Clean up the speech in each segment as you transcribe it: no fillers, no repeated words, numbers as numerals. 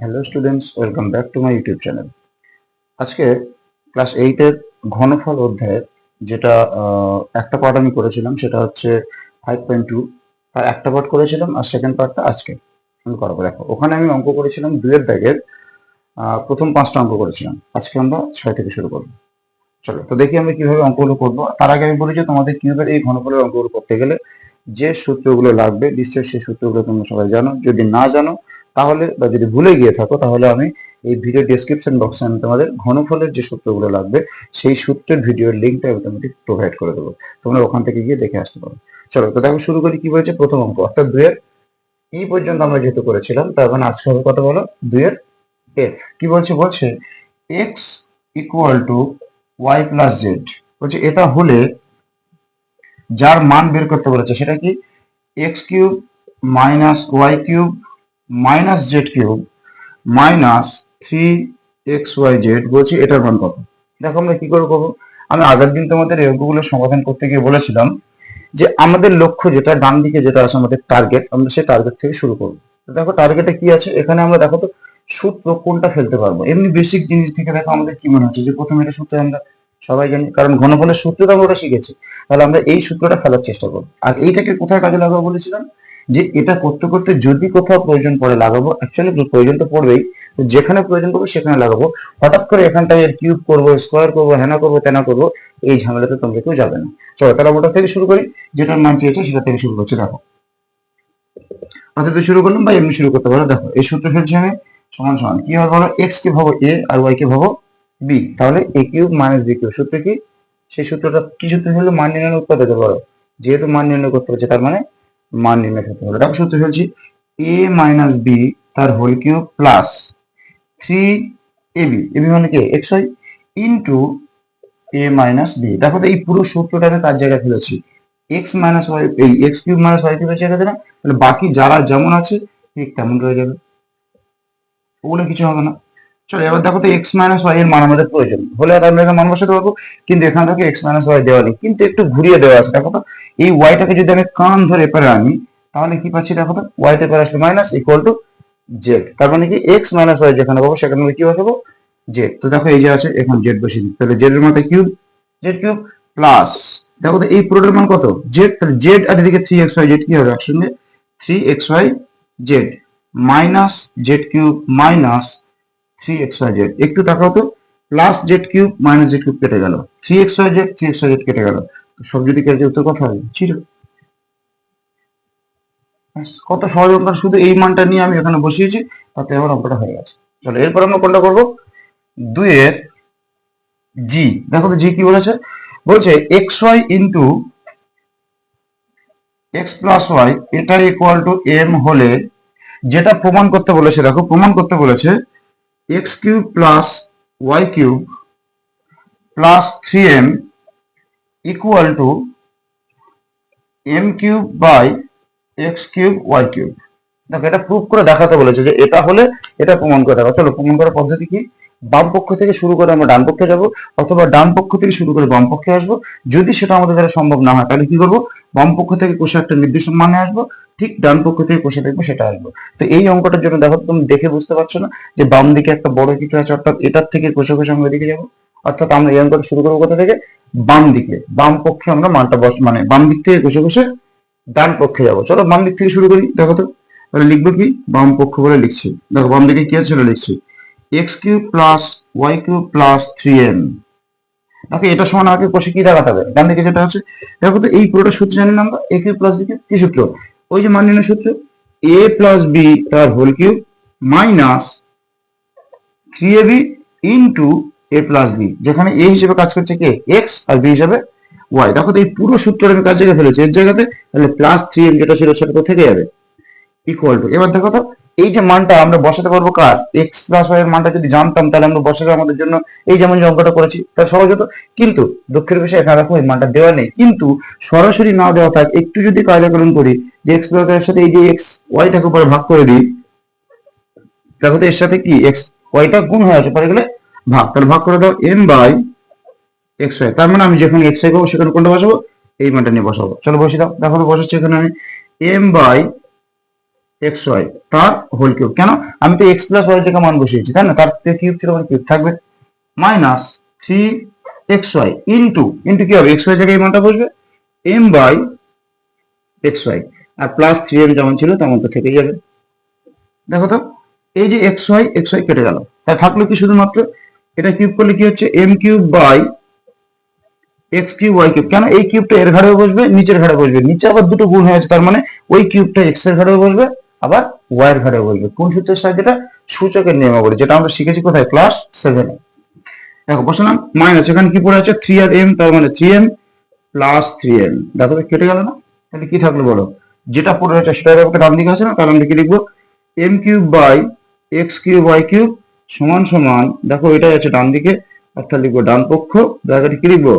Hello students, welcome back to my YouTube channel. আজকে class 8 এর ঘনফল অধ্যায়ের যেটা একটা পার্ট আমি করেছিলাম, সেটা হচ্ছে 5.2। আর একটা পার্ট করেছিলাম, আর সেকেন্ড পার্টটা আজকে আমি করাবো। দেখো, ওখানে আমি অঙ্ক করেছিলাম দুইয়ের দাগের প্রথম 5টা অঙ্ক করেছিলাম। আজকে আমরা 6 থেকে শুরু করবো। চলো তো দেখি আমরা কিভাবে অঙ্কগুলো করবো। তার আগে আমি বলি যে তোমাদের কিভাবে এই ঘনফলের অঙ্কগুলো করতে গেলে যে সূত্রগুলো লাগবে, নিশ্চয়ই সেই সূত্রগুলো তোমরা সবাই জানো। যদি না জানো তাহলে, বা যদি ভুলে গিয়ে থাকো, তাহলে আমি এই ভিডিও ডেসক্রিপশন বক্সে আমি তোমাদের ঘনফলের যে সূত্রগুলো লাগবে সেই সূত্রের ভিডিওর লিঙ্কটা অটোমেটিক প্রোভাইড করে দেবো। তোমরা ওখান থেকে গিয়ে দেখে আসতে পারো। চলো তো দেখো, শুরু করি। কি বলেছে প্রথম অঙ্ক, অর্থাৎ দুইয়ের ই পর্যন্ত আমরা যেহেতু করেছিলাম, তার মানে আজকে হবে কত বলো, দুইয়ের এফ। কি বলছে? বলছে x equal to y plus z. বলছে এটা হলে যার মান বের করতে বলেছে সেটা কি, x cube minus y cube minus z cube minus 3xyz। বলছি এটার মান কত। দেখো আমরা কি করে করবো। আমি আগের দিন তোমাদের এই অঙ্কগুলো সমাধান করতে গিয়ে বলেছিলাম যে আমাদের লক্ষ্য যেটা, ডান দিকে যেটা আছে আমাদের টার্গেট, আমরা সেই টার্গেট থেকে শুরু করবো। তো দেখো টার্গেটে কি আছে এখানে, আমরা দেখো তো সূত্র কোনটা ফেলতে পারবো। এমনি বেসিক জিনিস থেকে দেখো আমাদের কি মনে হচ্ছে যে প্রথমে এটা সূত্র আমরা সবাই জানি, কারণ ঘনফলের সূত্র তো আমরা ওটা শিখেছি। তাহলে আমরা এই সূত্রটা ফেলার চেষ্টা করবো। আর এইটাকে কোথায় কাজে লাগাবো বলেছিলাম, যে এটা করতে করতে যদি কোথাও প্রয়োজন পড়ে লাগাবো। অ্যাকচুয়ালি প্রয়োজন তো পড়বেই, তো যেখানে প্রয়োজন পড়বে সেখানে লাগাবো। হঠাৎ করে এখানটায় এর কিউব করবো, স্কোয়ার করবো, হ্যানা করবো, তেনা করবো, এই ঝামেলাতে তোমরা কেউ যাবে না। চলো তাহলে ওটা থেকে শুরু করি, যেটার মান চেয়েছে সেটা থেকে শুরু করছি। দেখো অতএব শুরু করলাম, বা এমনি শুরু করতে পারো। দেখো এই সূত্র ফেলছি আমি, সমান সমান কি হবে বলো, এক্স কে ভাবো এ আর ওয়াই কে ভাবো বি। তাহলে এ কিউব মাইনাস বি কিউব। সূত্র কি? সেই সূত্রটা কি সূত্র হলো? মান নির্ণয় উৎপাদ হতে পারো। যেহেতু মান নির্ণয় করতে হচ্ছে, তার মানে মান নির্ণয় করতে হলো। দেখো সূত্র ফেলছি, এ মাইনাস বি তার whole cube plus 3ab, a b মানে কি x y, into a minus b. দেখো তো এই পুরো সূত্রটা আমি তার জায়গায় ফেলেছি, এক্স মাইনাস ওয়াই, এই এক্স কিউব মাইনাস ওয়াই কিউবের জায়গাতে না, তাহলে বাকি যারা যেমন আছে ঠিক তেমন রয়ে যাবে, ওগুলো কিছু হবে না। চলো এবার দেখো তো এক্স মাইনাস ওয়াই এর মান আমাদের প্রয়োজন হলে আর আমরা এখানে মান বসাতে পারবো, কিন্তু এখানে থেকে এক্স মাইনাস ওয়াই দেওয়া নেই, কিন্তু একটু ঘুরিয়ে দেওয়া আছে। দেখো তো এই ওয়াইটাকে যদি আমি কান ধরে এপারে আনি, তাহলে কি পাচ্ছি? দেখো তো ওয়াই তে পারে আসলে মাইনাস ইকুয়াল টু জেড। তার মানে কি এক্স মাইনাস ওয়াই যেখানে পাবো সেখানে আমি কি বসাবো? জেড। তো দেখো এই যে আছে, এখন জেড বসিয়ে দিই। তাহলে জেড এর মাথায় কিউব, জেড কিউব প্লাস, দেখো তো এই পুরোটার মান কত? জেড। তাহলে জেড আর এদিকে 3xyz কি হবে একসঙ্গে? 3xyz minus z cube minus 3xyz। একটু তাকাও তো, plus Z cube minus z cube কেটে গেল, 3xyz কেটে গেল। সব যদি কেটে উত্তর কথা হবে 0। কত সহজ অঙ্ক, শুধু এই মানটা নিয়ে আমি এখানে বসিয়েছি, তাতে আমার অঙ্কটা হয়ে গেছে। চলো এরপর আমরা কোনটা করবো, দুইয়ের জি। দেখো তো জি কি বলেছে, বলছে x y into x plus y এটা ইকুয়াল টু এম হলে, যেটা প্রমাণ করতে বলেছে, দেখো প্রমাণ করতে বলেছে x cube plus y cube plus 3m equal to m cube by x cube y cube. দেখো এটা প্রুভ করে দেখাতে বলেছে যে এটা হলে এটা প্রমাণ করে দেখাও। চলো প্রমাণ করার পদ্ধতি কি, বাম পক্ষ থেকে শুরু করে আমরা ডান পক্ষে যাব, অথবা ডান পক্ষ থেকে শুরু করে বাম পক্ষে আসবো। যদি সেটা আমাদের দ্বারা সম্ভব না হয়, তাহলে কি করবো, বাম পক্ষ থেকে কষে একটা নির্দিষ্ট মানে আসবো, ঠিক ডান পক্ষ থেকে কষে দেখবো সেটা আসবো। তো এই অঙ্কটার জন্য দেখো তুমি দেখে বুঝতে পারছো না যে বাম দিকে একটা বড় কিছু আছে, অর্থাৎ এটার থেকে কষে কষে আমরা এদিকে যাবো। অর্থাৎ আমরা এই অঙ্কটা শুরু করবো কোথা থেকে, বাম দিকে, বাম পক্ষে আমরা মানটা মানে বাম দিক থেকে কষে কষে ডান পক্ষে যাবো। চলো বাম দিক থেকে শুরু করি। দেখো তো তাহলে লিখবো কি, বাম পক্ষ বলে লিখছি। দেখো বাম দিকে কি আছে সেটা লিখছি, x cube plus y cube plus 3m। দেখো এটা সমান আগে কষে কি দেখাতে হবে, ডান দিকে যেটা আছে। দেখো তো এই পুরোটা সূত্র জানি না আমরা, A cube plus B cube. কি সূত্র? ওই যে মান নির্ণয় সূত্র, এ প্লাস বি তার whole cube minus 3ab into A plus B, যেখানে এ হিসেবে কাজ করছে কে, এক্স, আর বি হিসেবে ওয়াই। দেখো তো এই পুরো সূত্রটা আমি কার জায়গায় ফেলেছি, এর জায়গাতে। তাহলে প্লাস 3m যেটা ছিল সেটা তো থেকে যাবে, ইকুয়াল টু, এবার দেখো তো এই যে মানটা আমরা বসাতে পারবো কার, এক্স প্লাস ওয়াই এর মানটা যদি জানতাম তাহলে আমরা বসাতে আমাদের জন্য এই যেমন যে অঙ্কটা করেছি তার সহজ হতো। কিন্তু দুঃখের বিষয় এখানে দেখো এই মানটা দেওয়া নেই, কিন্তু সরাসরি না দেওয়া থাক, একটু যদি কার্যকরণ করি, যে এক্স প্লাস ওয়াই এর সাথে এই যে এক্স ওয়াইটাকে উপরে ভাগ করে দিই, দেখো তো এর সাথে কি এক্স ওয়াইটা গুণ হয়ে আছে, পরে গেলে ভাগ, তাহলে ভাগ করে দাও এম বাই এক্স ওয়াই। তার মানে আমি যেখানে এক্স ওয়াই পাবো সেখানে কোনটা বসাবো, এই মানটা নিয়ে বসাবো। চলো বসে দাও। দেখো তো বসাচ্ছি এখানে আমি এম বাই এক্স ওয়াই তার হোল কিউব। কেন? আমি তো এক্স প্লাস ওয়াই থেকে মান বসিয়েছি, তাই না? তার কিউব ছিল মানে কিউব থাকবে, মাইনাস 3xy ইন্টু ইন্টু কি হবে, এক্স ওয়াই জায়গায় এই মানটা বসবে এম বাই এক্স ওয়াই, আর প্লাস 3m যেমন ছিল তেমন তো থেকেই যাবে। দেখো তো, এই যে এক্স ওয়াই কেটে গেল, তাই থাকলো কি শুধুমাত্র এটা কিউব করলে কি হচ্ছে m cube by x cube y cube. কেন? এই কিউবটা এর ঘাড়েও বসবে, নিচের ঘাড়ে বসবে, নিচে আবার দুটো গুণ হয়ে আছে, তার মানে ওই কিউবটা এক্স এর ঘাড়েও বসবে আবার ওয়াই এর ঘাড়েও বসবে। কোন সূত্রের সাহায্যে? এটা সূচকের নিয়মাবলী, যেটা আমরা শিখেছি কোথায়, ক্লাস 7 এ। দেখো বসালাম, মাইনাস এখানে কি পড়ে আছে 3 আর m, তার মানে 3m প্লাস 3m। দেখো তো কেটে গেল না? তাহলে কি থাকলো বলো, যেটা পড়ে আছে সেটা ডান দিকে আছে না, তাহলে আমরা কি লিখবো, m cube by x cube y cube সমান সমান, দেখো এটাই আছে ডান দিকে, অর্থাৎ লিখবো ডান পক্ষ ব্র্যাকেটে কি লিখবো,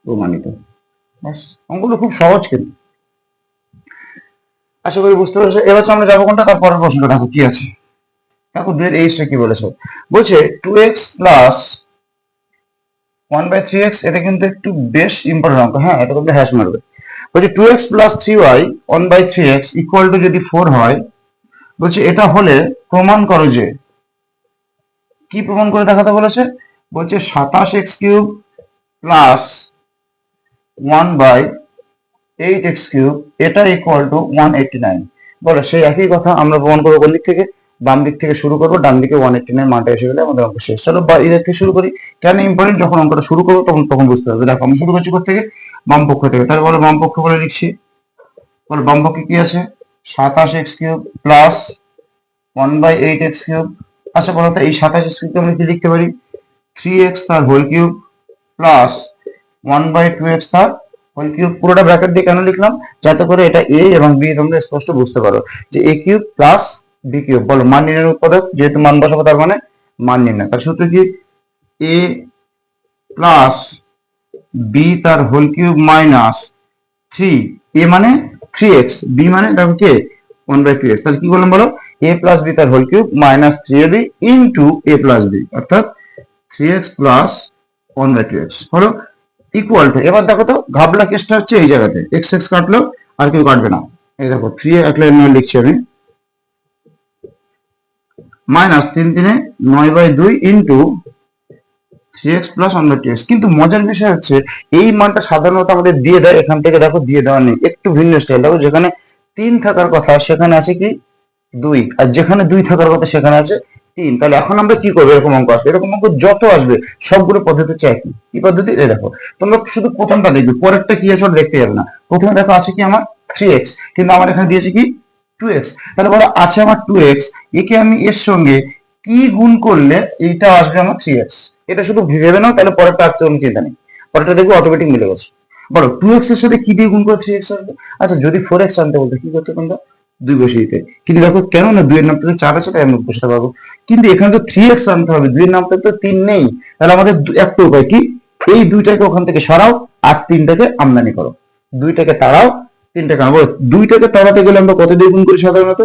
প্রমাণিত। ব্যাস, অঙ্কগুলো খুব সহজ কিন্তু, আশা করি বুঝতে পেরেছো। এবার আমরা যাবো কোনটা, তারপরের প্রশ্নটা দেখো কি আছে। দেখো 2 এর এইচটা কি বলেছে, বলছে 2x প্লাস 1/3x, এটা কিন্তু একটু বেশ ইম্পর্টেন্ট অঙ্ক, হ্যাঁ এটা তোমরা হ্যাশ মারবে। বলছে 2x plus 3y 1/3x equal to যদি 4 হয়, বলছে এটা হলে প্রমাণ করো যে, কি প্রমাণ করে দেখাতে বলেছে, বলছে 27x cube plus 1/8x cube এটা ইকুয়াল টু 189। বলো সেই একই কথা আমরা প্রমাণ করবো কোন দিক থেকে, বাম দিক থেকে শুরু করবো, ডান দিকে 189 মানটা এসে গেলে আমাদের অঙ্ক শেষ। চলো বা এদের থেকে শুরু করি, কেন ইম্পর্টেন্ট, যখন অঙ্কটা শুরু করবো তখন বুঝতে পারবে। দেখো আমি শুরু করছি কোথা থেকে, বাম পক্ষ থেকে, তাহলে বলো বাম পক্ষ করে লিখছি, বলো বাম পক্ষে কি আছে 27x cube plus 1/8x cube. আচ্ছা বলো তো এই 27x কিউব আমরা কি লিখতে পারি, 3x তার হোল কিউব প্লাস 1/2x তার হোল কিউব। পুরোটা ব্র্যাকেট দিয়ে কেন লিখলাম, যাতে করে এটা a এবং b তোমরা স্পষ্ট বুঝতে পারো যে a cube plus b cube. বলো মান নির্ণয়ের উৎপাদক, যেহেতু মান বসাবো তার মানে মান নির্ণয়, তার সূত্র কি a প্লাস b তার হোল কিউব মাইনাস 3, a মানে 3x, b মানে দেখো কি 1/2x। তাহলে কি বললাম বলো, a প্লাস b তার whole cube minus 3ab into a plus b, অর্থাৎ 3x প্লাস 1/2x হলো ইকুয়াল টু। এবার দেখো তো ঘাবলা কেসটা হচ্ছে এই জায়গাতে, এক্স এক্স কাটলো আর কেউ কাটবে না, এই দেখো 3 এক লাইন লিখছি আমি, minus 3 9/2 into 3x plus 1/2x। কিন্তু মজার বিষয় হচ্ছে এই মানটা সাধারণত আমাদের দিয়ে দেয়, এখান থেকে দেখো দিয়ে দেওয়া নেই, একটু ভিন্ন স্টাইল। দেখো যেখানে 3 থাকার কথা সেখানে আছে কি 2, আর যেখানে 2 থাকার কথা সেখানে আছে 3। তাহলে এখন আমরা কি করবো, এরকম অঙ্ক আসবে, এরকম অঙ্ক যত আসবে সবগুলো পদ্ধতি হচ্ছে একই। কি পদ্ধতি, এই দেখো তোমরা শুধু প্রথমটা দেখবে, পরেরটা কি আছে ওটা দেখতে যাবে না। প্রথমে দেখো আছে কি আমার 3x, কিন্তু আমার এখানে দিয়েছে কি 2x। তাহলে বলো আছে আমার 2x, একে আমি এর সঙ্গে কি গুণ করলে এইটা আসবে আমার 3x। এটা শুধু ভেবে নাও, তাহলে পরেরটা আসতে কোনো চিন্তা নেই, পরেরটা দেখবো অটোমেটিক মিলে গেছে। বলো 2x এর সাথে কি দিয়ে গুণ করে 3x আসবে। আচ্ছা যদি 4x আনতে বলতে কি করতে তোমরা, 2 বসিয়ে দিতে। কিন্তু দেখো কেন না 2 এর নামতে তো 4 আছে, তাই আমি বসাতে পারবো। কিন্তু এখানে তো 3x আনতে হবে, 2 এর নামতে তো 3 নেই। তাহলে আমাদের একটা উপায় কি, এই 2টাকে ওখান থেকে সরাও আর 3টাকে আমদানি করো, 2টাকে তাড়াও 3টাকে আনবো। 2টাকে তাড়াতে গেলে আমরা কত দিয়ে গুণ করি সাধারণত,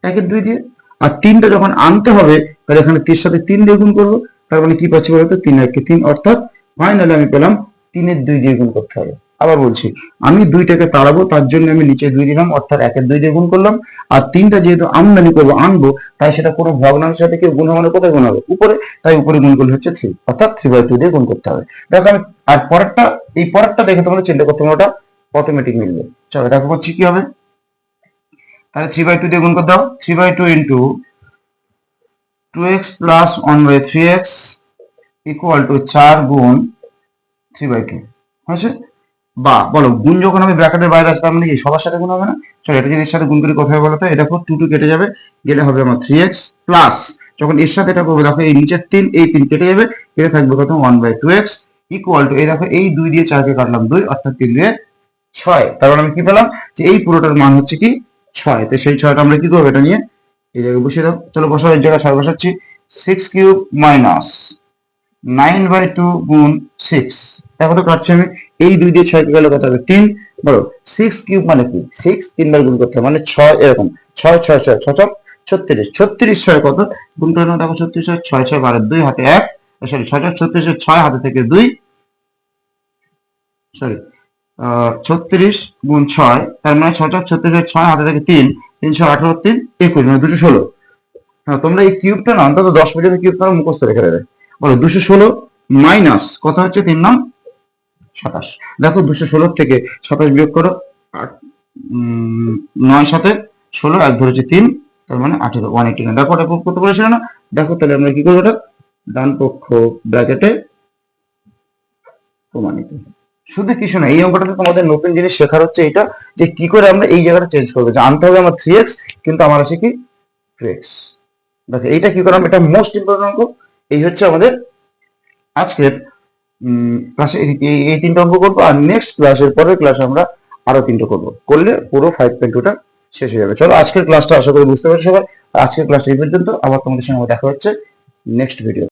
1-2 দিয়ে। আর 3টা যখন আনতে হবে তাহলে এখানে 3 সাথে 3 দিয়ে গুণ করবো, তার মানে কি পাচ্ছি বলতো 3-1-3, অর্থাৎ ফাইনালি আমি পেলাম 3-2 দিয়ে গুণ করতে হবে। আবার বলছি, আমি 2টাকে তাড়াবো তার জন্য আমি নিচে 2 দিলাম, অর্থাৎ 1-2 দিয়ে গুণ করলাম। আর 3টা যেহেতু আমদানি করবো আনবো, তাই সেটা কোনো ভগ্নাংশের সাথে কেউ গুণ হবে না, কোথায় গুণ হবে, উপরে, তাই উপরে গুণ করলে হচ্ছে 3, অর্থাৎ 3/2 দিয়ে গুণ করতে হবে। দেখো আমি আর পরেরটা, এই পরেরটা দেখে তোমরা চিন্তা করতে হবে, ওটা অটোমেটিক মিলবে। চলো দেখো করছি কি হবে, তাহলে 3/2 দিয়ে গুণ করে দাও, 3/2 into 2x plus 1/3x equal to 4 গুণ 3/2 হয়েছে। বা বলো গুণ যখন আমি ব্র্যাকেটের বাইরে আসতাম মানে কি সবার সাথে গুণ হবে না। চলো এটা যদি এর সাথে গুণ করি কোথায় বলো তো, এই দেখো 2 কেটে যাবে, গেলে হবে আমার 3x প্লাস, যখন এর সাথে এটা করবো দেখো এই নিচের 3, এই 3 কেটে যাবে, কেটে থাকবে কত 1/2x ইকুয়াল টু, এই দেখো এই 2 দিয়ে 4 কে কাটলাম 2, অর্থাৎ 3 দিয়ে 6। তার মানে আমি কি পেলাম যে এই পুরোটার মান হচ্ছে কি 6। তো সেই 6টা আমরা কি করবো, এটা নিয়ে এই জায়গায় বসিয়ে দাও। চলো বসাও, এই জায়গায় 6 বসাচ্ছি, 6 কিউব মাইনাস 9/2 গুণ 6। দেখো তো কাটছি আমি, এই 2 দিয়ে 6 কে গেলে কত হবে 3। বলো 6 কিউব মানে কি, 6 3বার গুণ করতে হবে, মানে 6 এরকম 6 6 6 6 36, 36 6 কত গুণ করে নাও, দেখো 36 6 6 6 12 2 হাতে 1, সরি 6 36 6 হাতে থেকে 2, সরি 36 গুণ 6, তার মানে 6 36 6 হাতে থেকে 3, 318 3 21 মানে 216। হ্যাঁ, তোমরা এই কিউবটা না অন্তত 10 পর্যন্ত কিউব তোমরা মুখস্থ রেখে দেবে। বলো 216 মাইনাস কত হচ্ছে 3 নাম 27। দেখো 216 থেকে 27 বিয়োগ করো, 9 7 16, এক ধরেছে 3, তার মানে 18 189। দেখো এটা প্রুফ করতে বলেছিল না? দেখো তাহলে আমরা কি করবো, এটা ডান পক্ষ ব্র্যাকেটে প্রমাণিত। শুধু কিছু না, এই অঙ্কটাতে তোমাদের নতুন জিনিস শেখার হচ্ছে এটা, যে কি করে আমরা এই জায়গাটা চেঞ্জ করবো। যে আনতে হবে আমার 3x, কিন্তু আমার আছে কি 2x। দেখো এইটা কি করলাম, এটা মোস্ট ইম্পর্টেন্ট অঙ্ক। এই হচ্ছে আমাদের আজকের ক্লাসে এই 3টা অঙ্ক করবো, আর নেক্সট ক্লাসের পরের ক্লাসে আমরা আরো 3টা করবো, করলে পুরো 5.2টা শেষ হয়ে যাবে। চলো আজকের ক্লাসটা আশা করি বুঝতে পারছো সবাই। আজকের ক্লাসটা এই পর্যন্ত, আবার তোমাদের সঙ্গে দেখা হচ্ছে নেক্সট ভিডিও।